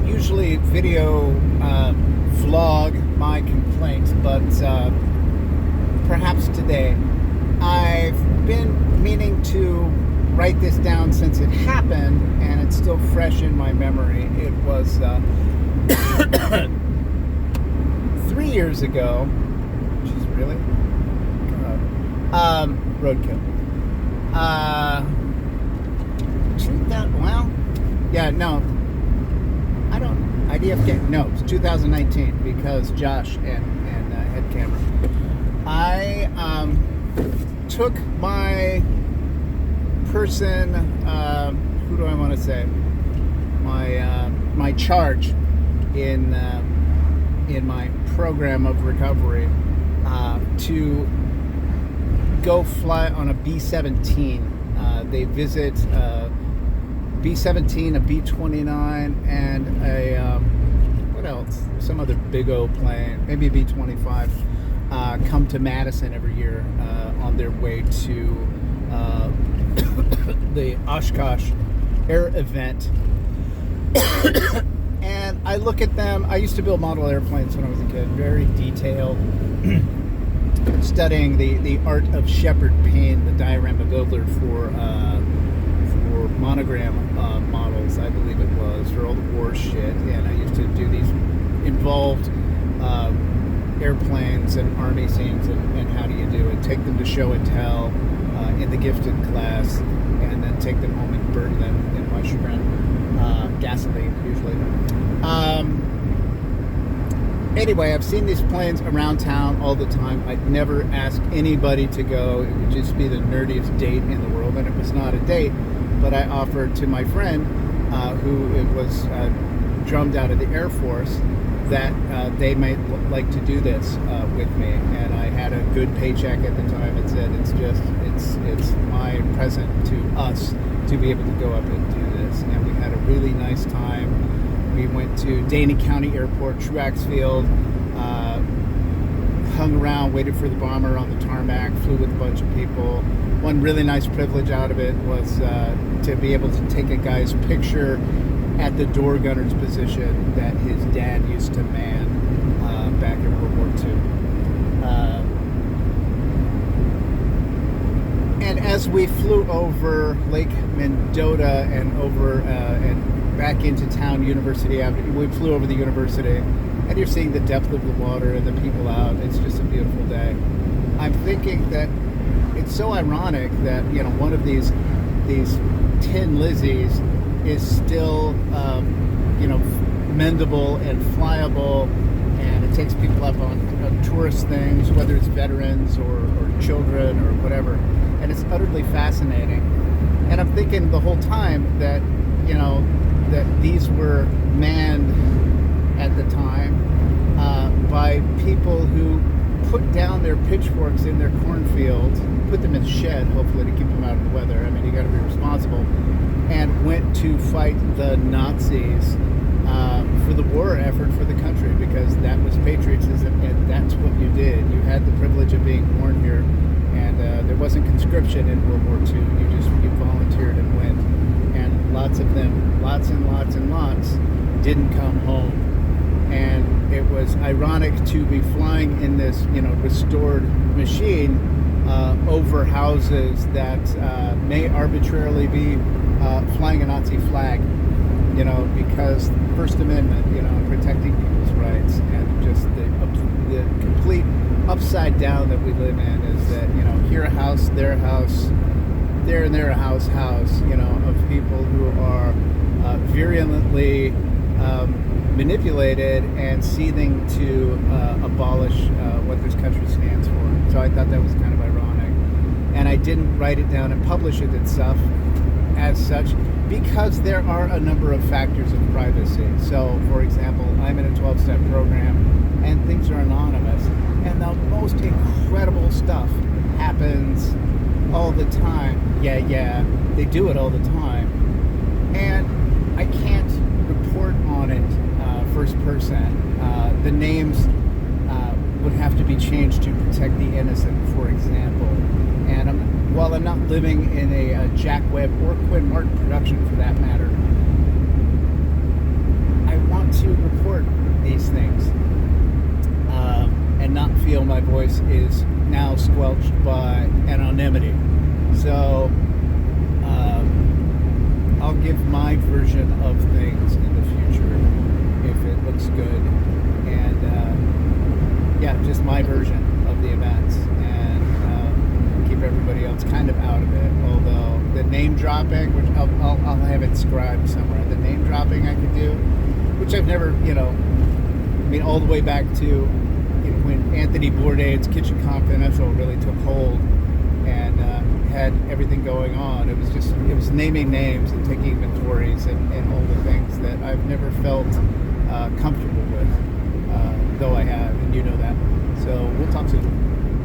usually video vlog my complaints, but perhaps today. I've been meaning to write this down since it happened, and it's still fresh in my memory. It was 3 years ago, which is really roadkill. 2000, well, yeah, no, I don't, IDFK, no, it's 2019, because Josh and Head Camera. I took my person, who do I want to say? My charge in my program of recovery to go fly on a B-17. They visit B-17, a B-29, and a what else? Some other big old plane, maybe a B-25. Come to Madison every year on their way to the Oshkosh Air Event. And I look at them. I used to build model airplanes when I was a kid, very detailed, studying the art of Shepard Payne, the diorama builder for monogram models, I believe it was, for all the war shit. And I used to do these involved airplanes and army scenes and how do you do it. Take them to show and tell in the gifted class, and then take them home and burn them in mushroom gasoline, usually. Anyway, I've seen these planes around town all the time. I'd never ask anybody to go. It would just be the nerdiest date in the world, and it was not a date, but I offered to my friend, who was drummed out of the Air Force, that they might like to do this with me. And I had a good paycheck at the time. It said it's my present to us to be able to go up and do this. And we had a really nice time. We went to Daney County Airport, Truax Field, hung around, waited for the bomber on the tarmac, flew with a bunch of people. One really nice privilege out of it was to be able to take a guy's picture at the door gunner's position that his dad used to man back in World War II. And as we flew over Lake Mendota and over and back into town, University Avenue, we flew over the university, and you're seeing the depth of the water and the people out. It's just a beautiful day. I'm thinking that it's so ironic that, you know, one of these Tin Lizzies is still, mendable and flyable, and it takes people up on tourist things, whether it's veterans or children or whatever, and it's utterly fascinating. And I'm thinking the whole time that, you know, that these were manned at the time by people who put down their pitchforks in their cornfield, put them in a shed, hopefully, to keep them out of the weather. I mean, you got to be responsible. And went to fight the Nazis for the war effort for the country, because that was patriotism, and that's what you did. You had the privilege of being born here, and there wasn't conscription in World War II. You volunteered and went. And lots of them, lots and lots and lots, didn't come home. And it was ironic to be flying in this, restored machine over houses that may arbitrarily be flying a Nazi flag, because the First Amendment, protecting people's rights, and just the complete upside down that we live in is that, here a house, there a house, there and there a house, of people who are virulently manipulated and seething to abolish what this country stands for. So I thought that was kind of ironic. And I didn't write it down and publish it itself as such, because there are a number of factors of privacy. So, for example, I'm in a 12-step program, and things are anonymous, and the most incredible stuff happens all the time. Yeah, they do it all the time. And I can't report on it first person. The names would have to be changed to protect the innocent, for example. And while I'm not living in a Jack Webb or Quinn Martin production for that matter, I want squelched by anonymity. So I'll give my version of things in the future if it looks good, and just my version of the events, and keep everybody else kind of out of it. Although the name dropping, which I'll have it scribed somewhere, the name dropping I could do, which I've never, all the way back to when Anthony Bourdain's Kitchen Confidential really took hold and had everything going on. It was naming names and taking inventories and all the things that I've never felt comfortable with, though I have, and you know that. So we'll talk soon.